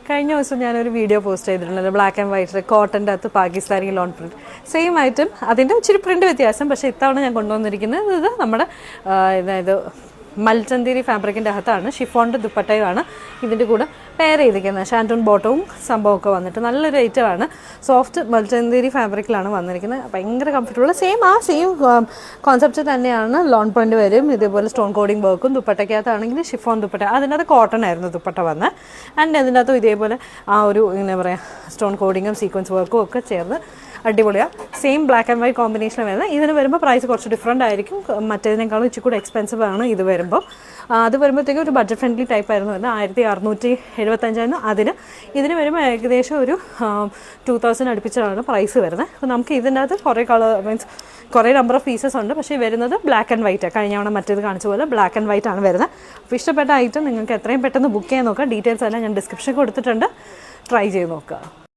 കഴിഞ്ഞ ദിവസം ഞാനൊരു വീഡിയോ പോസ്റ്റ് ചെയ്തിട്ടുണ്ടല്ലോ, ബ്ലാക്ക് ആൻഡ് വൈറ്റ് കോട്ടൻ്റെ അകത്ത് Pakistani lawn print, same item. അതിൻ്റെ ഇച്ചിരി പ്രിൻറ്റ് വ്യത്യാസം. പക്ഷേ ഇത്തവണ ഞാൻ കൊണ്ടുവന്നിരിക്കുന്നത് ഇത് നമ്മുടെ അതായത് മൽച്ചന്തേരി ഫാബ്രിക്കിൻ്റെ അകത്താണ്. ഷിഫോണിൻ്റെ ദുപ്പട്ടയുമാണ് ഇതിൻ്റെ കൂടെ പെയർ ചെയ്തിരിക്കുന്നത്. ഷാൻറ്റൂൺ ബോട്ടവും സംഭവമൊക്കെ വന്നിട്ട് നല്ലൊരു ഐറ്റമാണ്. സോഫ്റ്റ് മൽച്ചന്തേരി ഫാബ്രിക്കിലാണ് വന്നിരിക്കുന്നത്. ഭയങ്കര കംഫർട്ടബിൾ. സെയിം കോൺസെപ്റ്റ് തന്നെയാണ്. ലോൺ പ്രിൻറ്റ് വരും, ഇതേപോലെ സ്റ്റോൺ കോഡിങ് വർക്കും. ദുപ്പട്ടയ്ക്കകത്താണെങ്കിൽ ഷിഫോൺ ദുപ്പട്ട, അതിനകത്ത് കോട്ടൺ ആയിരുന്നു ദുപ്പട്ട വന്ന്. ആൻഡ് അതിനകത്തും ഇതേപോലെ ഒരു എന്താ പറയുക സ്റ്റോൺ കോഡിങ്ങും സീക്വൻസ് വർക്കും ഒക്കെ ചേർന്ന് അടിപൊളിയാണ്. Same black and white combination വരുന്നത്. ഇതിന് വരുമ്പോൾ പ്രൈസ് കുറച്ച് ഡിഫറൻ്റ് ആയിരിക്കും. മറ്റേതിനേക്കാളും ഇച്ചിരി കൂടെ എക്സ്പെൻസീവ് ആണ് ഇത് വരുമ്പോൾ. അത് വരുമ്പോഴത്തേക്കും ഒരു ബഡ്ജറ്റ് ഫ്രണ്ട്ലി ടൈപ്പ് ആയിരുന്നു വരുന്നത്. 1675 ഇതിന് വരുമ്പോൾ ഏകദേശം ഒരു 2000 അടുപ്പിച്ചാണ് പ്രൈസ് വരുന്നത്. അപ്പോൾ നമുക്ക് ഇതിൻ്റെ അകത്ത് കുറേ മീൻസ് കുറേ നമ്പർ ഓഫ് പീസസ് ഉണ്ട്. പക്ഷേ വരുന്നത് ബ്ലാക്ക് ആൻഡ് വൈറ്റ്. കഴിഞ്ഞ തവണ മറ്റേത് കാണിച്ച പോലെ ബ്ലാക്ക് ആൻഡ് വൈറ്റ് ആണ് വരുന്നത്. അപ്പോൾ ഇഷ്ടപ്പെട്ട ഐറ്റം നിങ്ങൾക്ക് എത്രയും പെട്ടെന്ന് ബുക്ക് ചെയ്യാൻ നോക്കുക. ഡീറ്റെയിൽസ് എല്ലാം ഞാൻ ഡിസ്ക്രിപ്ഷനിൽ കൊടുത്തിട്ടുണ്ട്. ട്രൈ ചെയ്ത് നോക്കുക.